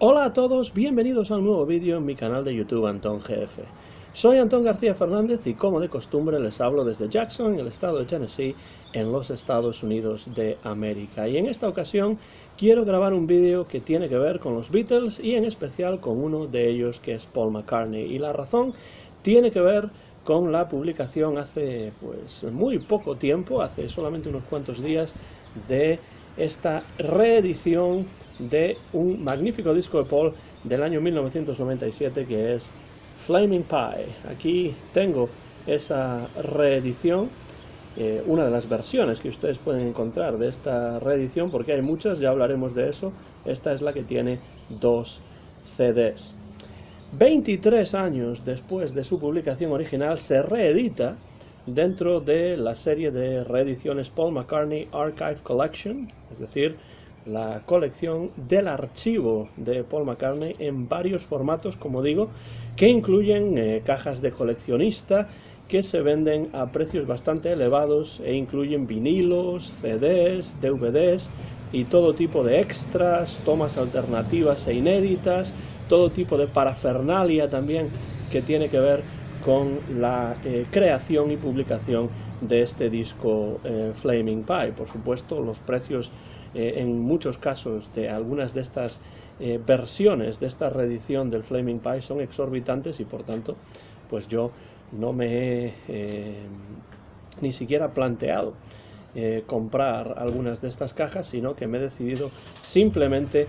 Hola a todos, bienvenidos a un nuevo vídeo en mi canal de YouTube Antón GF. Soy Antón García Fernández y como de costumbre les hablo desde Jackson, en el estado de Tennessee, en los Estados Unidos de América. Y en esta ocasión quiero grabar un vídeo que tiene que ver con los Beatles y en especial con uno de ellos que es Paul McCartney. Y la razón tiene que ver con la publicación hace muy poco tiempo, hace solamente unos cuantos días, de esta reedición de un magnífico disco de Paul del año 1997 que es Flaming Pie. Aquí tengo esa reedición, una de las versiones que ustedes pueden encontrar de esta reedición, porque hay muchas, ya hablaremos de eso. Esta es la que tiene 2 CDs. 23 años después de su publicación original se reedita dentro de la serie de reediciones Paul McCartney Archive Collection, es decir, la colección del archivo de Paul McCartney en varios formatos, como digo, que incluyen cajas de coleccionista que se venden a precios bastante elevados e incluyen vinilos, CDs, DVDs y todo tipo de extras, tomas alternativas e inéditas, todo tipo de parafernalia también que tiene que ver con la creación y publicación de este disco Flaming Pie. Por supuesto, los precios en muchos casos de algunas de estas versiones de esta reedición del Flaming Pie son exorbitantes y por tanto pues yo no me he ni siquiera planteado comprar algunas de estas cajas, sino que me he decidido simplemente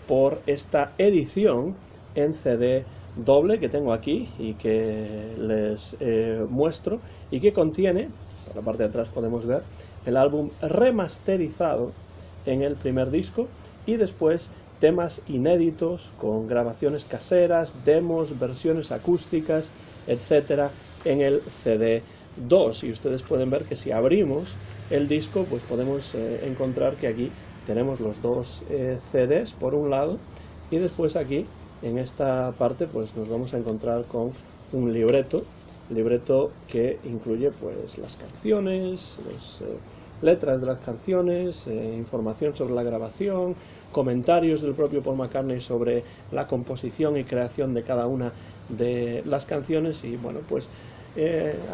por esta edición en CD doble que tengo aquí y que les muestro y que contiene, por la parte de atrás podemos ver, el álbum remasterizado en el primer disco y después temas inéditos con grabaciones caseras, demos, versiones acústicas, etcétera, en el CD 2. Y ustedes pueden ver que si abrimos el disco, pues podemos encontrar que aquí tenemos los dos CDs por un lado y después aquí en esta parte pues nos vamos a encontrar con un libreto que incluye pues las canciones, las letras de las canciones, información sobre la grabación, comentarios del propio Paul McCartney sobre la composición y creación de cada una de las canciones. Y bueno, pues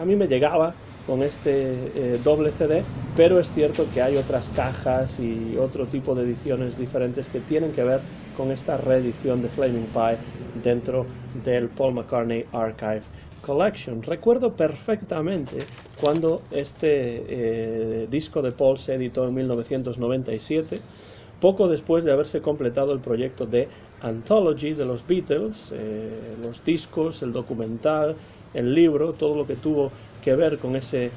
a mí me llegaba con este doble CD, pero es cierto que hay otras cajas y otro tipo de ediciones diferentes que tienen que ver con esta reedición de Flaming Pie dentro del Paul McCartney Archive Collection. Recuerdo perfectamente cuando este disco de Paul se editó en 1997, poco después de haberse completado el proyecto de Anthology de los Beatles, los discos, el documental, el libro, todo lo que tuvo que ver con ese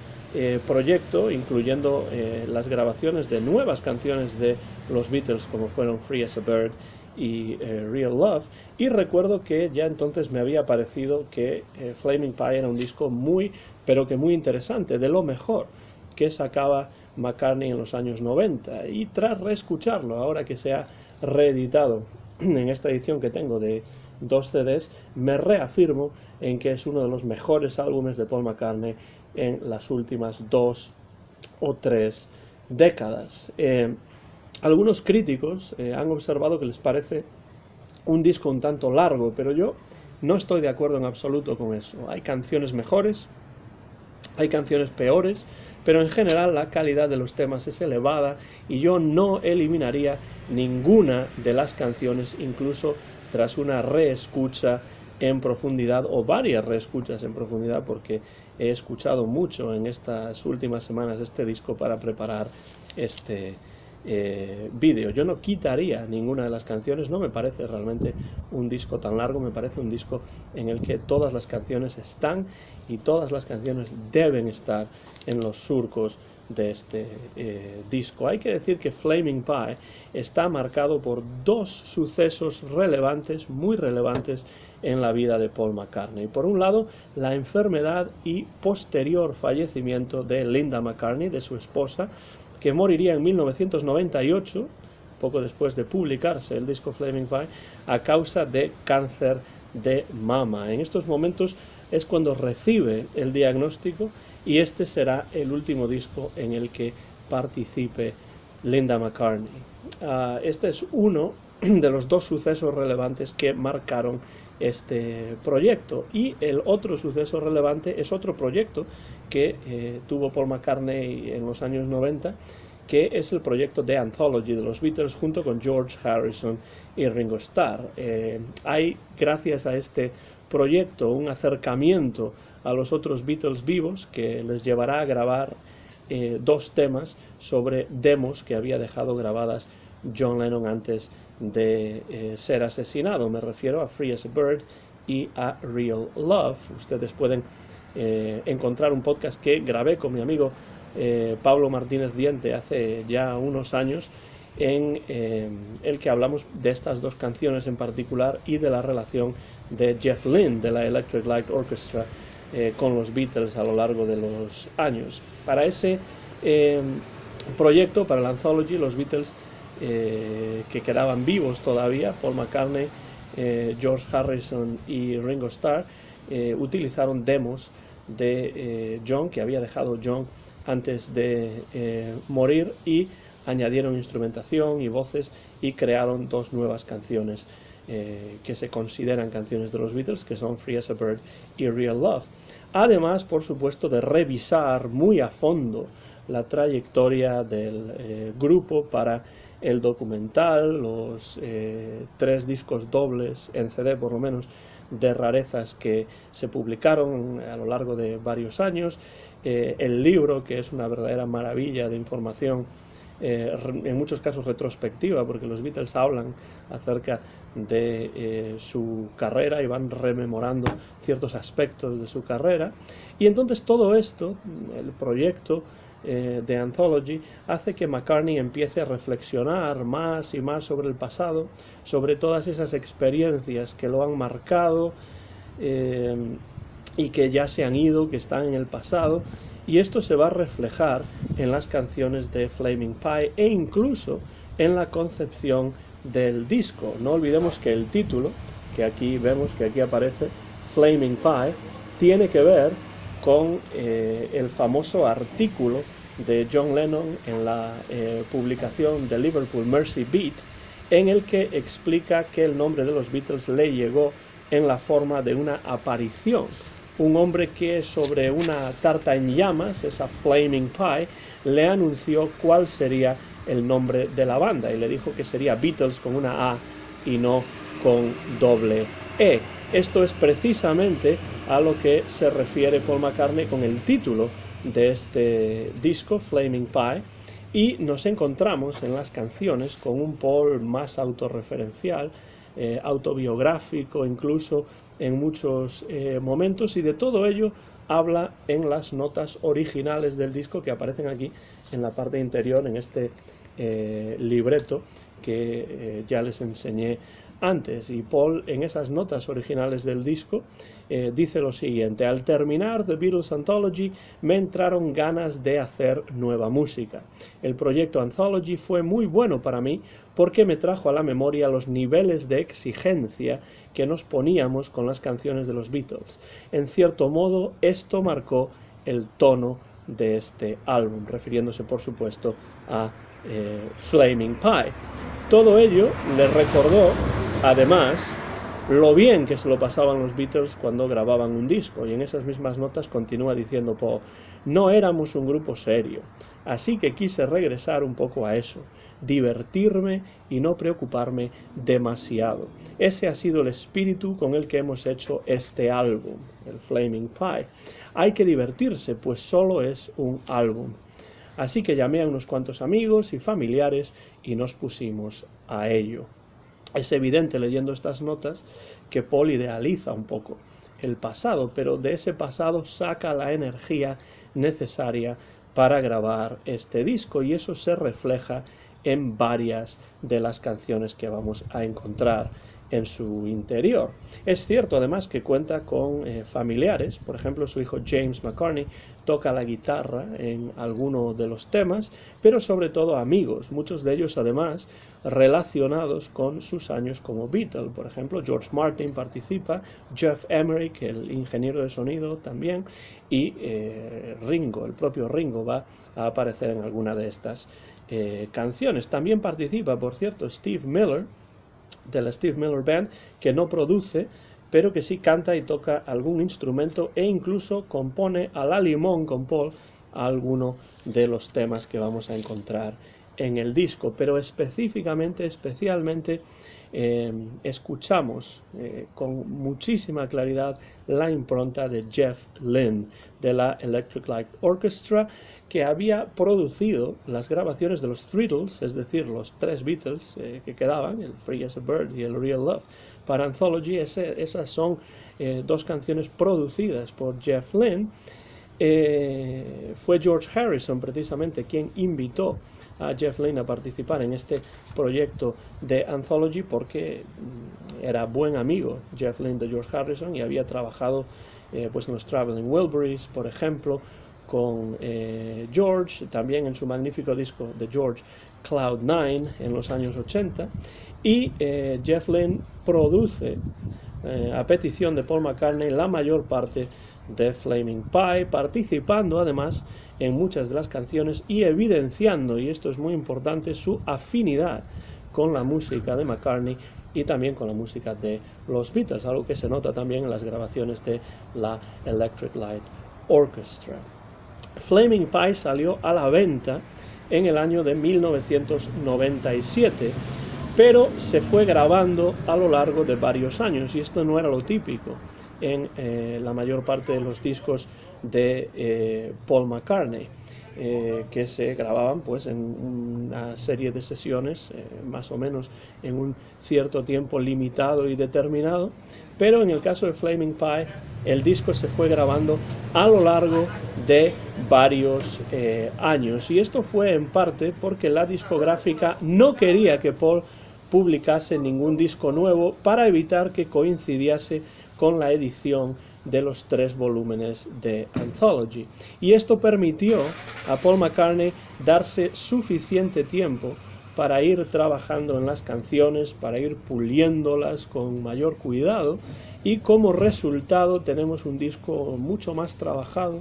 proyecto, incluyendo las grabaciones de nuevas canciones de los Beatles como fueron Free as a Bird y Real Love. Y recuerdo que ya entonces me había parecido que Flaming Pie era un disco pero que muy interesante, de lo mejor que sacaba McCartney en los años 90, y tras reescucharlo, ahora que se ha reeditado en esta edición que tengo de 2 CDs, me reafirmo en que es uno de los mejores álbumes de Paul McCartney en las últimas 2 o 3 décadas. Algunos críticos han observado que les parece un disco un tanto largo, pero yo no estoy de acuerdo en absoluto con eso. Hay canciones mejores, hay canciones peores, pero en general la calidad de los temas es elevada y yo no eliminaría ninguna de las canciones, incluso tras una reescucha en profundidad o varias reescuchas en profundidad, porque he escuchado mucho en estas últimas semanas este disco para preparar este vídeo. Yo no quitaría ninguna de las canciones, no me parece realmente un disco tan largo, me parece un disco en el que todas las canciones están y todas las canciones deben estar en los surcos de este disco. Hay que decir que Flaming Pie está marcado por 2 sucesos relevantes, muy relevantes en la vida de Paul McCartney. Por un lado, la enfermedad y posterior fallecimiento de Linda McCartney, de su esposa, que moriría en 1998, poco después de publicarse el disco Flaming Pie, a causa de cáncer de mama. En estos momentos es cuando recibe el diagnóstico y este será el último disco en el que participe Linda McCartney. Este es uno de los dos sucesos relevantes que marcaron este proyecto. Y el otro suceso relevante es otro proyecto que tuvo Paul McCartney en los años 90, que es el proyecto de Anthology de los Beatles junto con George Harrison y Ringo Starr. Hay, gracias a este proyecto, un acercamiento a los otros Beatles vivos que les llevará a grabar dos temas sobre demos que había dejado grabadas John Lennon antes de ser asesinado. Me refiero a Free as a Bird y a Real Love. Ustedes pueden encontrar un podcast que grabé con mi amigo Pablo Martínez Diente hace ya unos años, en el que hablamos de estas dos canciones en particular y de la relación de Jeff Lynne de la Electric Light Orchestra con los Beatles a lo largo de los años. Para ese proyecto, para el Anthology, los Beatles que quedaban vivos todavía, Paul McCartney, George Harrison y Ringo Starr, utilizaron demos de John, que había dejado John antes de morir, y añadieron instrumentación y voces y crearon dos nuevas canciones que se consideran canciones de los Beatles, que son Free as a Bird y Real Love. Además, por supuesto, de revisar muy a fondo la trayectoria del grupo para el documental, los 3 discos dobles en CD por lo menos de rarezas que se publicaron a lo largo de varios años, el libro, que es una verdadera maravilla de información, en muchos casos retrospectiva, porque los Beatles hablan acerca de su carrera y van rememorando ciertos aspectos de su carrera. Y entonces todo esto, el proyecto de Anthology, hace que McCartney empiece a reflexionar más y más sobre el pasado, sobre todas esas experiencias que lo han marcado y que ya se han ido, que están en el pasado, y esto se va a reflejar en las canciones de Flaming Pie e incluso en la concepción del disco. No olvidemos que el título, que aquí vemos, que aquí aparece, Flaming Pie, tiene que ver con el famoso artículo de John Lennon en la publicación de Liverpool Mercy Beat, en el que explica que el nombre de los Beatles le llegó en la forma de una aparición. Un hombre que sobre una tarta en llamas, esa Flaming Pie, le anunció cuál sería el nombre de la banda y le dijo que sería Beatles con una A y no con doble E. Esto es precisamente a lo que se refiere Paul McCartney con el título de este disco, Flaming Pie, y nos encontramos en las canciones con un Paul más autorreferencial, autobiográfico incluso en muchos momentos, y de todo ello habla en las notas originales del disco que aparecen aquí en la parte interior, en este libreto que ya les enseñé antes. Y Paul, en esas notas originales del disco, dice lo siguiente: al terminar The Beatles Anthology me entraron ganas de hacer nueva música. El proyecto Anthology fue muy bueno para mí porque me trajo a la memoria los niveles de exigencia que nos poníamos con las canciones de los Beatles. En cierto modo, esto marcó el tono de este álbum, refiriéndose por supuesto a Flaming Pie. Todo ello le recordó además lo bien que se lo pasaban los Beatles cuando grababan un disco, y en esas mismas notas continúa diciendo Paul: no éramos un grupo serio, así que quise regresar un poco a eso, divertirme y no preocuparme demasiado. Ese ha sido el espíritu con el que hemos hecho este álbum, el Flaming Pie. Hay que divertirse, pues solo es un álbum. Así que llamé a unos cuantos amigos y familiares y nos pusimos a ello. Es evidente leyendo estas notas que Paul idealiza un poco el pasado, pero de ese pasado saca la energía necesaria para grabar este disco, y eso se refleja en varias de las canciones que vamos a encontrar en su interior. Es cierto además que cuenta con familiares, por ejemplo su hijo James McCartney toca la guitarra en alguno de los temas, pero sobre todo amigos, muchos de ellos además relacionados con sus años como Beatle. Por ejemplo, George Martin participa, Geoff Emerick, el ingeniero de sonido también, y Ringo, el propio Ringo, va a aparecer en alguna de estas canciones. También participa, por cierto, Steve Miller, del Steve Miller Band, que no produce, pero que sí canta y toca algún instrumento e incluso compone a la limón con Paul alguno de los temas que vamos a encontrar en el disco, pero especialmente escuchamos con muchísima claridad la impronta de Jeff Lynne de la Electric Light Orchestra, que había producido las grabaciones de los Thriddles, es decir, los tres Beatles que quedaban, el Free as a Bird y el Real Love, para Anthology. Esas son dos canciones producidas por Jeff Lynne. Fue George Harrison precisamente quien invitó a Jeff Lynne a participar en este proyecto de Anthology, porque era buen amigo Jeff Lynne de George Harrison y había trabajado pues en los Traveling Wilburys, por ejemplo, con George, también en su magnífico disco de George, Cloud 9, en los años 80, y Jeff Lynne produce a petición de Paul McCartney la mayor parte de Flaming Pie, participando además en muchas de las canciones y evidenciando, y esto es muy importante, su afinidad con la música de McCartney y también con la música de los Beatles, algo que se nota también en las grabaciones de la Electric Light Orchestra. Flaming Pie salió a la venta en el año de 1997, pero se fue grabando a lo largo de varios años, y esto no era lo típico en la mayor parte de los discos de Paul McCartney, que se grababan pues en una serie de sesiones, más o menos en un cierto tiempo limitado y determinado, pero en el caso de Flaming Pie el disco se fue grabando a lo largo de varios años, y esto fue en parte porque la discográfica no quería que Paul publicase ningún disco nuevo para evitar que coincidiese con la edición de los 3 volúmenes de Anthology, y esto permitió a Paul McCartney darse suficiente tiempo para ir trabajando en las canciones, para ir puliéndolas con mayor cuidado, y como resultado tenemos un disco mucho más trabajado,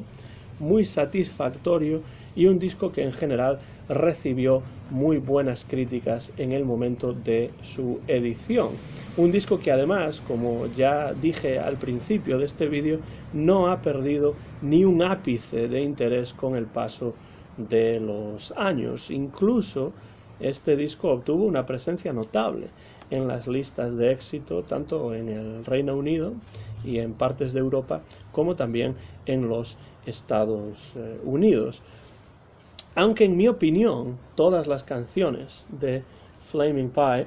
muy satisfactorio, y un disco que en general recibió muy buenas críticas en el momento de su edición. Un disco que además, como ya dije al principio de este vídeo, no ha perdido ni un ápice de interés con el paso de los años. Incluso este disco obtuvo una presencia notable en las listas de éxito, tanto en el Reino Unido y en partes de Europa, como también en los Estados Unidos. Aunque en mi opinión todas las canciones de Flaming Pie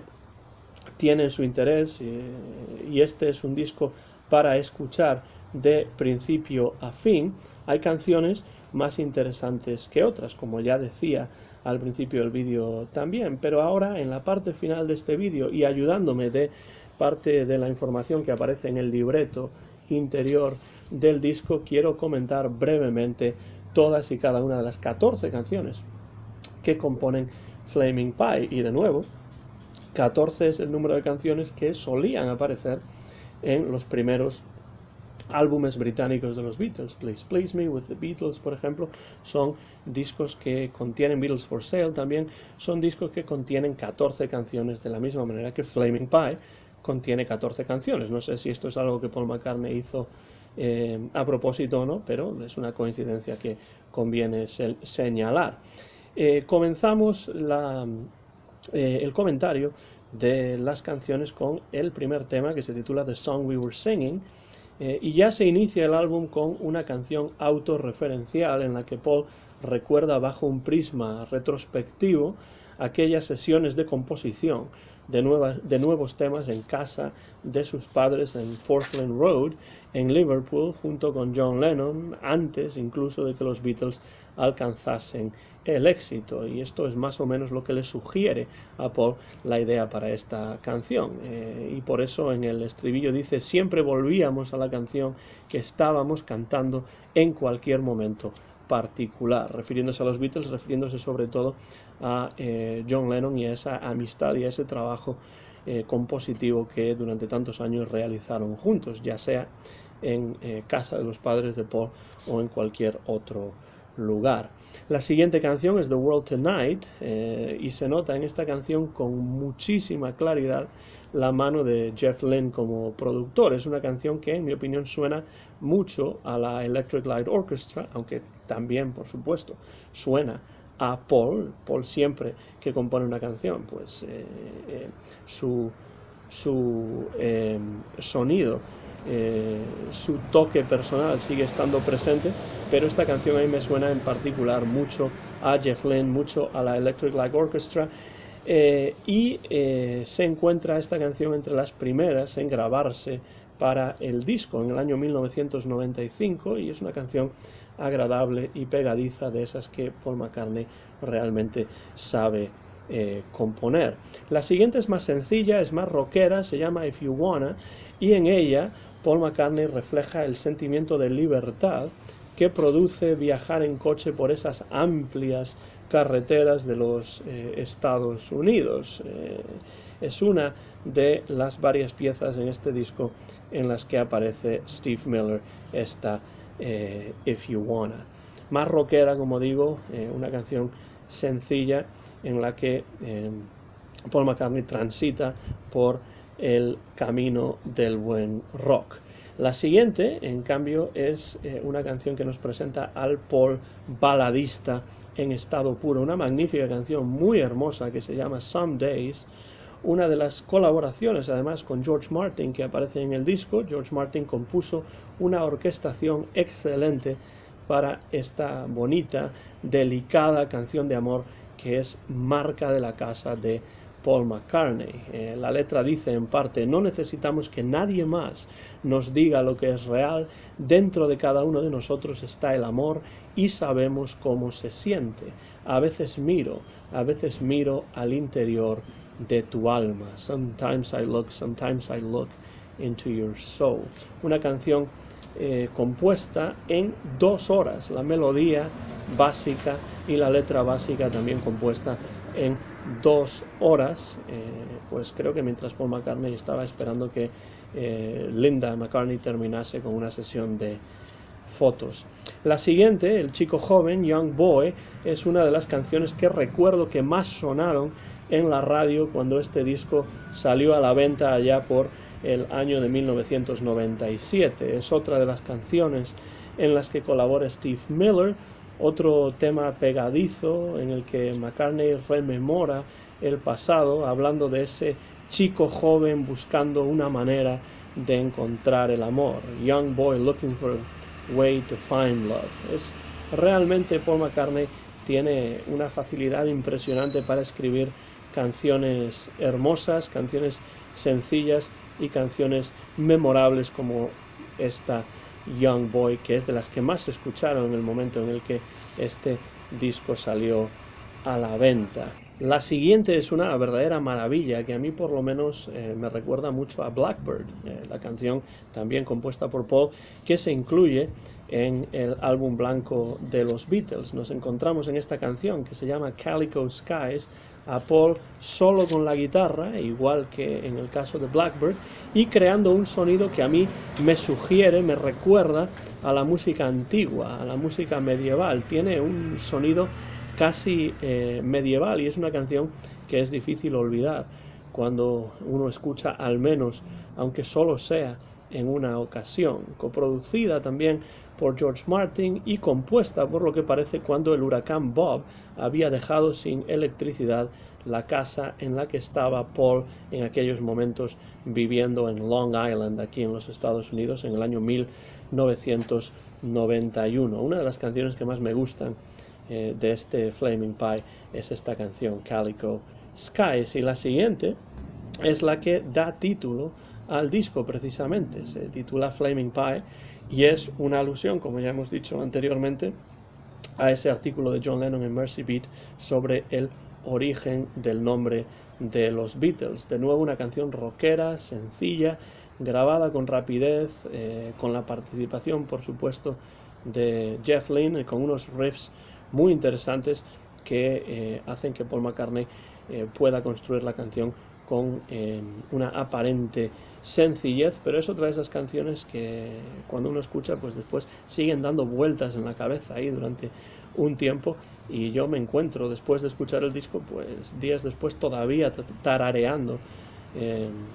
tienen su interés, y este es un disco para escuchar de principio a fin, hay canciones más interesantes que otras, como ya decía al principio del vídeo también, pero ahora en la parte final de este vídeo, y ayudándome de parte de la información que aparece en el libreto interior del disco, quiero comentar brevemente todas y cada una de las 14 canciones que componen Flaming Pie. Y de nuevo, 14 es el número de canciones que solían aparecer en los primeros álbumes británicos de los Beatles. Please Please Me with the Beatles, por ejemplo, son discos que contienen, Beatles for Sale también, son discos que contienen 14 canciones, de la misma manera que Flaming Pie contiene 14 canciones. No sé si esto es algo que Paul McCartney hizo a propósito o no, pero es una coincidencia que conviene señalar. Comenzamos el comentario de las canciones con el primer tema, que se titula The Song We Were Singing, y ya se inicia el álbum con una canción autorreferencial en la que Paul recuerda bajo un prisma retrospectivo aquellas sesiones de composición de nuevos temas en casa de sus padres en Forkland Road, en Liverpool, junto con John Lennon, antes incluso de que los Beatles alcanzasen el éxito. Y esto es más o menos lo que le sugiere a Paul la idea para esta canción, y por eso en el estribillo dice: siempre volvíamos a la canción que estábamos cantando en cualquier momento particular, refiriéndose a los Beatles, refiriéndose sobre todo a John Lennon y a esa amistad y a ese trabajo compositivo que durante tantos años realizaron juntos, ya sea en casa de los padres de Paul o en cualquier otro lugar. La siguiente canción es The World Tonight, y se nota en esta canción con muchísima claridad la mano de Jeff Lynne como productor. Es una canción que, en mi opinión, suena mucho a la Electric Light Orchestra, aunque también, por supuesto, suena a Paul. Paul siempre que compone una canción, pues su sonido, su toque personal sigue estando presente, pero esta canción a mí me suena en particular mucho a Jeff Lynne, mucho a la Electric Light Orchestra, y se encuentra esta canción entre las primeras en grabarse para el disco en el año 1995, y es una canción agradable y pegadiza, de esas que Paul McCartney realmente sabe componer. La siguiente es más sencilla, es más rockera, se llama If You Wanna, y en ella Paul McCartney refleja el sentimiento de libertad que produce viajar en coche por esas amplias carreteras de los Estados Unidos. Es una de las varias piezas en este disco en las que aparece Steve Miller, esta If You Wanna. Más rockera, como digo, una canción sencilla en la que Paul McCartney transita por el camino del buen rock. La siguiente, en cambio, es una canción que nos presenta al Paul baladista en estado puro, una magnífica canción muy hermosa que se llama Some Days, una de las colaboraciones además con George Martin que aparece en el disco. George Martin compuso una orquestación excelente para esta bonita, delicada canción de amor que es marca de la casa de Paul McCartney. La letra dice en parte: no necesitamos que nadie más nos diga lo que es real, dentro de cada uno de nosotros está el amor y sabemos cómo se siente. A veces miro al interior de tu alma. Sometimes I look into your soul. Una canción compuesta en 2 horas, la melodía básica y la letra básica también compuesta en 2 horas, pues creo que mientras Paul McCartney estaba esperando que Linda McCartney terminase con una sesión de fotos. La siguiente, El chico joven, Young Boy, es una de las canciones que recuerdo que más sonaron en la radio cuando este disco salió a la venta allá por el año de 1997. Es otra de las canciones en las que colabora Steve Miller, otro tema pegadizo en el que McCartney rememora el pasado, hablando de ese chico joven buscando una manera de encontrar el amor. Young boy looking for a way to find love. Es realmente Paul McCartney tiene una facilidad impresionante para escribir canciones hermosas, canciones sencillas y canciones memorables como esta Young Boy, que es de las que más se escucharon en el momento en el que este disco salió a la venta. La siguiente es una verdadera maravilla que a mí por lo menos me recuerda mucho a Blackbird, la canción también compuesta por Paul, que se incluye en el álbum blanco de los Beatles. Nos encontramos en esta canción que se llama Calico Skies a Paul solo con la guitarra, igual que en el caso de Blackbird, y creando un sonido que a mí me sugiere, me recuerda a la música antigua, a la música medieval. Tiene un sonido casi medieval, y es una canción que es difícil olvidar cuando uno escucha, al menos aunque solo sea en una ocasión. Coproducida también por George Martin y compuesta, por lo que parece, cuando el huracán Bob había dejado sin electricidad la casa en la que estaba Paul en aquellos momentos viviendo en Long Island, aquí en los Estados Unidos, en el año 1991. Una de las canciones que más me gustan de este Flaming Pie es esta canción, Calico Skies, y la siguiente es la que da título al disco precisamente. Se titula Flaming Pie y es una alusión, como ya hemos dicho anteriormente, a ese artículo de John Lennon en Mercy Beat sobre el origen del nombre de los Beatles. De nuevo una canción rockera, sencilla, grabada con rapidez, con la participación, por supuesto, de Jeff Lynne, con unos riffs muy interesantes que hacen que Paul McCartney pueda construir la canción con una aparente sencillez, pero es otra de esas canciones que cuando uno escucha, pues después siguen dando vueltas en la cabeza ahí durante un tiempo, y yo me encuentro después de escuchar el disco, pues días después todavía tarareando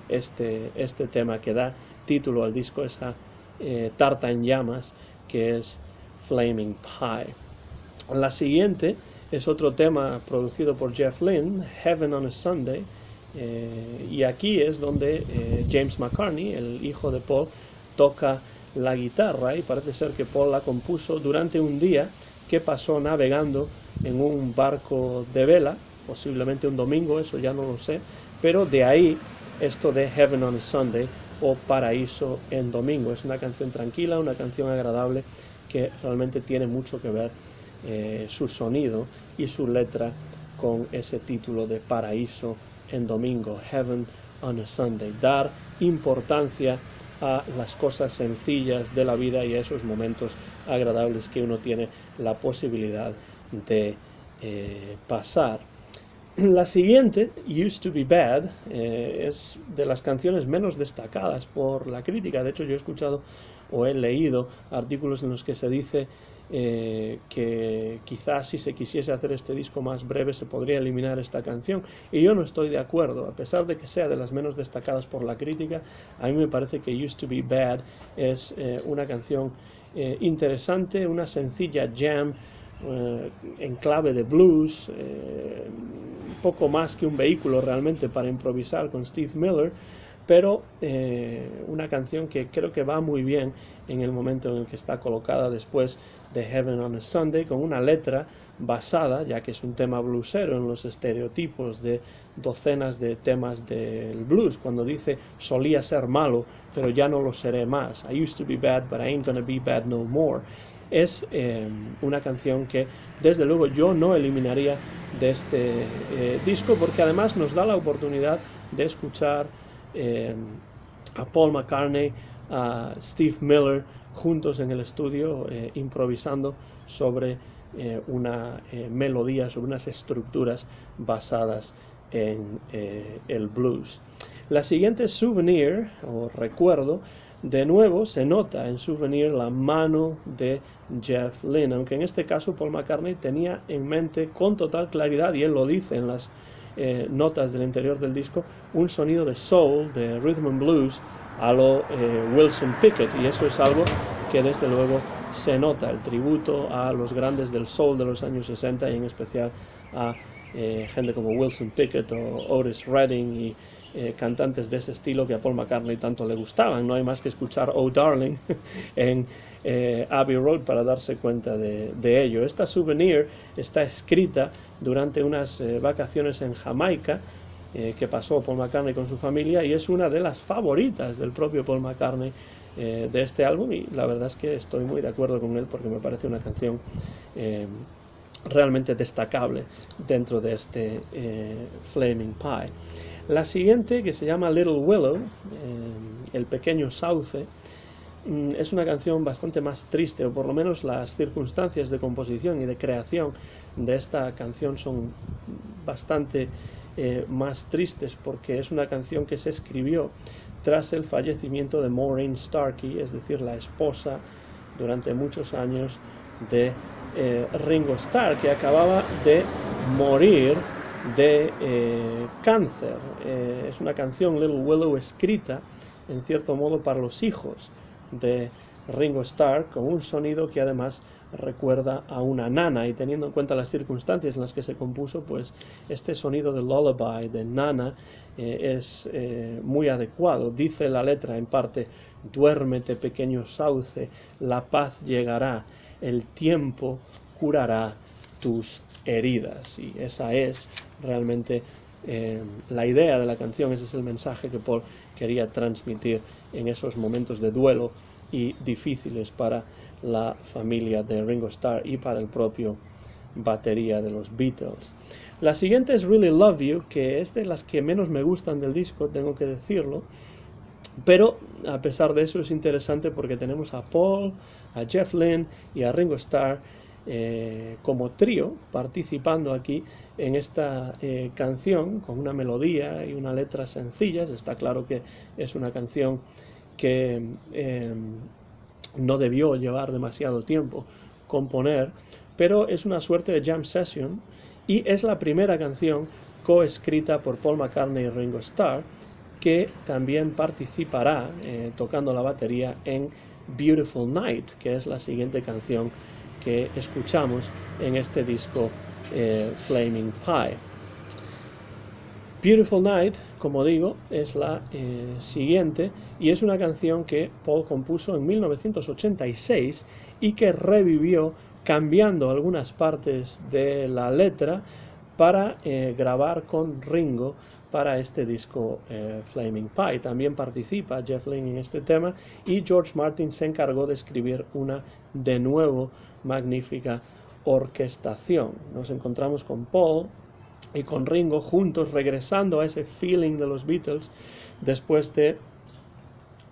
este tema que da título al disco, esa tarta en llamas que es Flaming Pie. La siguiente es otro tema producido por Jeff Lynne, Heaven on a Sunday, y aquí es donde James McCartney, el hijo de Paul, toca la guitarra, y parece ser que Paul la compuso durante un día que pasó navegando en un barco de vela, posiblemente un domingo, eso ya no lo sé, pero de ahí esto de Heaven on a Sunday o Paraíso en domingo. Es una canción tranquila, una canción agradable que realmente tiene mucho que ver su sonido y su letra con ese título de Paraíso en domingo, Heaven on a Sunday. Dar importancia a las cosas sencillas de la vida y a esos momentos agradables que uno tiene la posibilidad de pasar. La siguiente, Used to Be Bad, es de las canciones menos destacadas por la crítica. De hecho, yo he escuchado o he leído artículos en los que se dice que quizás si se quisiese hacer este disco más breve se podría eliminar esta canción, y yo no estoy de acuerdo. A pesar de que sea de las menos destacadas por la crítica, a mí me parece que Used to Be Bad es una canción interesante, una sencilla jam en clave de blues, poco más que un vehículo realmente para improvisar con Steve Miller, pero una canción que creo que va muy bien en el momento en el que está colocada después de Heaven on a Sunday, con una letra basada, ya que es un tema bluesero, en los estereotipos de docenas de temas del blues, cuando dice solía ser malo, pero ya no lo seré más. I used to be bad, but I ain't gonna be bad no more. Es una canción que desde luego yo no eliminaría de este disco, porque además nos da la oportunidad de escuchar a Paul McCartney, a Steve Miller juntos en el estudio improvisando sobre una melodía, sobre unas estructuras basadas en el blues. La siguiente es Souvenir, o Recuerdo. De nuevo se nota en Souvenir la mano de Jeff Lynne, aunque en este caso Paul McCartney tenía en mente con total claridad, y él lo dice en las notas del interior del disco, un sonido de soul, de rhythm and blues a lo Wilson Pickett, y eso es algo que desde luego se nota, el tributo a los grandes del soul de los años 60 y en especial a gente como Wilson Pickett o Otis Redding y cantantes de ese estilo que a Paul McCartney tanto le gustaban. No hay más que escuchar Oh Darling en Abbey Road para darse cuenta de ello. Esta Souvenir está escrita durante unas vacaciones en Jamaica que pasó Paul McCartney con su familia, y es una de las favoritas del propio Paul McCartney de este álbum, y la verdad es que estoy muy de acuerdo con él porque me parece una canción realmente destacable dentro de este Flaming Pie. La siguiente, que se llama Little Willow, El Pequeño Sauce, es una canción bastante más triste, o por lo menos las circunstancias de composición y de creación de esta canción son bastante más tristes, porque es una canción que se escribió tras el fallecimiento de Maureen Starkey, es decir, la esposa durante muchos años de Ringo Starr, que acababa de morir de cáncer. Es una canción, Little Willow, escrita en cierto modo para los hijos de Ringo Starr, con un sonido que además recuerda a una nana, y teniendo en cuenta las circunstancias en las que se compuso, pues este sonido de lullaby, de nana, es muy adecuado. Dice la letra en parte: duérmete pequeño sauce, la paz llegará, el tiempo curará tus heridas. Y esa es realmente la idea de la canción, ese es el mensaje que Paul quería transmitir en esos momentos de duelo y difíciles para la familia de Ringo Starr y para el propio batería de los Beatles. La siguiente es Really Love You, que es de las que menos me gustan del disco, tengo que decirlo, pero a pesar de eso es interesante porque tenemos a Paul, a Jeff Lynne y a Ringo Starr como trío participando aquí en esta canción, con una melodía y una letra sencillas. Está claro que es una canción que no debió llevar demasiado tiempo componer, pero es una suerte de jam session, y es la primera canción coescrita por Paul McCartney y Ringo Starr, que también participará tocando la batería en Beautiful Night, que es la siguiente canción que escuchamos en este disco Flaming Pie. Beautiful Night, como digo, es la siguiente, y es una canción que Paul compuso en 1986 y que revivió cambiando algunas partes de la letra para grabar con Ringo para este disco Flaming Pie. También participa Jeff Lynne en este tema, y George Martin se encargó de escribir una de nuevo magnífica orquestación. Nos encontramos con Paul y con Ringo juntos, regresando a ese feeling de los Beatles después de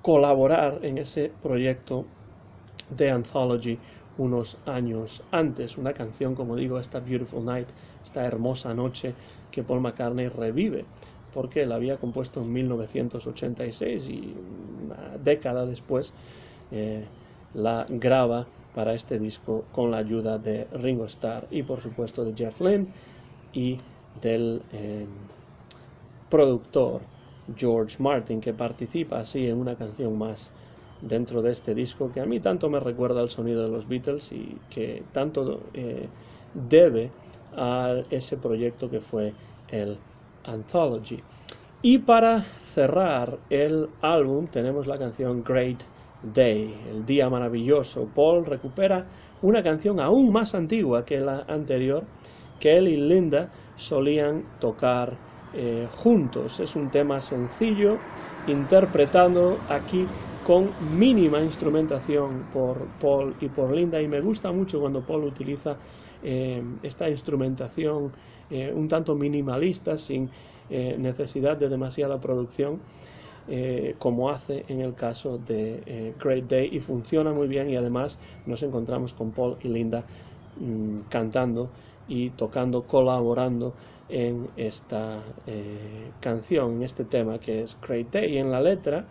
colaborar en ese proyecto de Anthology unos años antes. Una canción, como digo, esta Beautiful Night, esta hermosa noche, que Paul McCartney revive, porque la había compuesto en 1986 y una década después la graba para este disco con la ayuda de Ringo Starr y por supuesto de Jeff Lynne y del productor George Martin, que participa así en una canción más dentro de este disco que a mí tanto me recuerda al sonido de los Beatles y que tanto debe a ese proyecto que fue el Anthology. Y para cerrar el álbum tenemos la canción Great Day, el día maravilloso. Paul recupera una canción aún más antigua que la anterior, que él y Linda solían tocar juntos. Es un tema sencillo, interpretado aquí con mínima instrumentación por Paul y por Linda, y me gusta mucho cuando Paul utiliza esta instrumentación un tanto minimalista, sin necesidad de demasiada producción, como hace en el caso de Great Day, y funciona muy bien, y además nos encontramos con Paul y Linda cantando y tocando, colaborando en esta canción, en este tema que es Great Day. Y en la letra,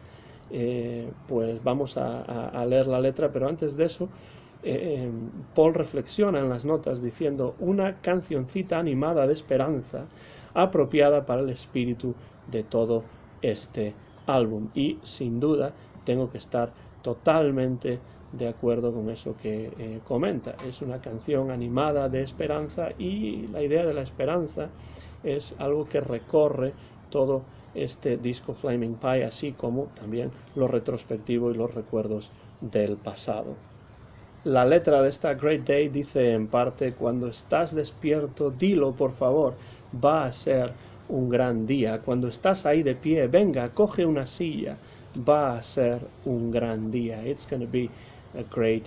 pues vamos a leer la letra, pero antes de eso Paul reflexiona en las notas diciendo: una cancioncita animada de esperanza apropiada para el espíritu de todo este álbum. Y sin duda tengo que estar totalmente de acuerdo con eso que comenta. Es una canción animada de esperanza, y la idea de la esperanza es algo que recorre todo este disco Flaming Pie, así como también lo retrospectivo y los recuerdos del pasado. La letra de esta Great Day dice en parte: cuando estás despierto, dilo por favor, va a ser un gran día. Cuando estás ahí de pie, venga, coge una silla, va a ser un gran día. It's gonna be a great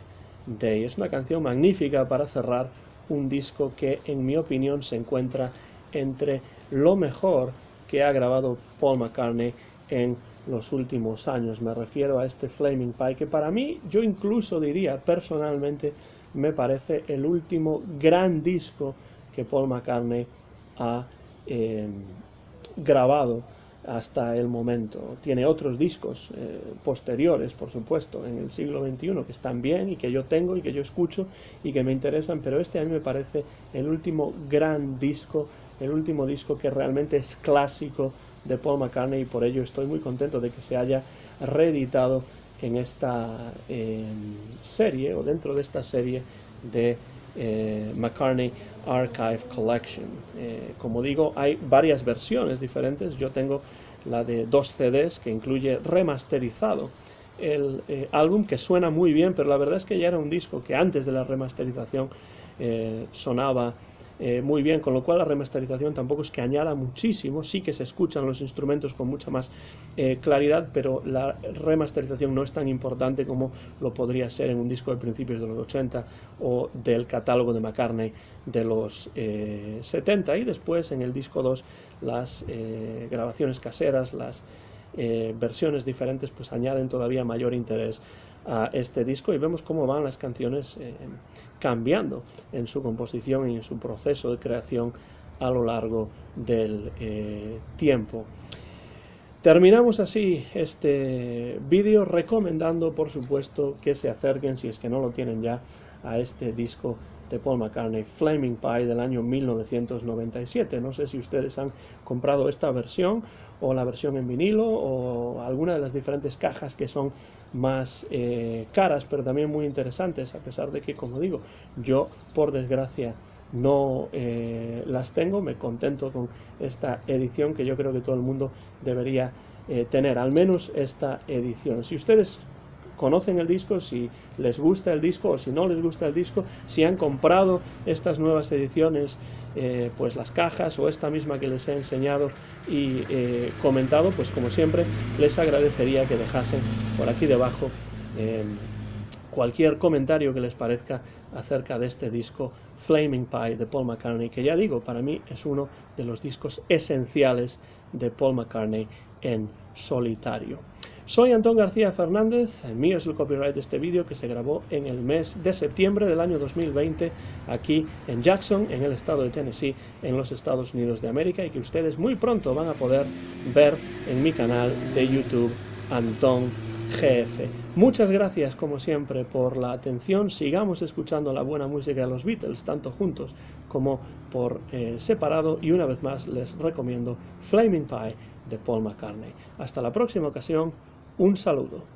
day. Es una canción magnífica para cerrar un disco que, en mi opinión, se encuentra entre lo mejor que ha grabado Paul McCartney en los últimos años. Me refiero a este Flaming Pie, que para mí, yo incluso diría personalmente, me parece el último gran disco que Paul McCartney ha grabado hasta el momento. Tiene otros discos posteriores, por supuesto, en el siglo XXI, que están bien y que yo tengo y que yo escucho y que me interesan, pero este a mí me parece el último gran disco, el último disco que realmente es clásico de Paul McCartney, y por ello estoy muy contento de que se haya reeditado en esta serie, o dentro de esta serie de McCartney Archive Collection. Como digo, hay varias versiones diferentes. Yo tengo la de 2 CDs que incluye remasterizado el álbum, que suena muy bien, pero la verdad es que ya era un disco que antes de la remasterización sonaba muy bien, con lo cual la remasterización tampoco es que añada muchísimo. Sí que se escuchan los instrumentos con mucha más claridad, pero la remasterización no es tan importante como lo podría ser en un disco de principios de los 80 o del catálogo de McCartney de los 70, y después en el disco 2 las grabaciones caseras, las versiones diferentes, pues añaden todavía mayor interés a este disco, y vemos cómo van las canciones cambiando en su composición y en su proceso de creación a lo largo del tiempo. Terminamos así este vídeo recomendando, por supuesto, que se acerquen, si es que no lo tienen ya, a este disco de Paul McCartney, Flaming Pie del año 1997. No sé si ustedes han comprado esta versión o la versión en vinilo o alguna de las diferentes cajas que son más caras, pero también muy interesantes, a pesar de que, como digo, yo por desgracia no las tengo. Me contento con esta edición que yo creo que todo el mundo debería tener, al menos esta edición. Si ustedes conocen el disco, si les gusta el disco o si no les gusta el disco, si han comprado estas nuevas ediciones, pues las cajas o esta misma que les he enseñado y comentado, pues como siempre les agradecería que dejasen por aquí debajo cualquier comentario que les parezca acerca de este disco Flaming Pie de Paul McCartney, que ya digo, para mí es uno de los discos esenciales de Paul McCartney en solitario. Soy Antón García Fernández, el mío es el copyright de este vídeo que se grabó en el mes de septiembre del año 2020 aquí en Jackson, en el estado de Tennessee, en los Estados Unidos de América, y que ustedes muy pronto van a poder ver en mi canal de YouTube Antón GF. Muchas gracias como siempre por la atención. Sigamos escuchando la buena música de los Beatles, tanto juntos como por separado, y una vez más les recomiendo Flaming Pie de Paul McCartney. Hasta la próxima ocasión, un saludo.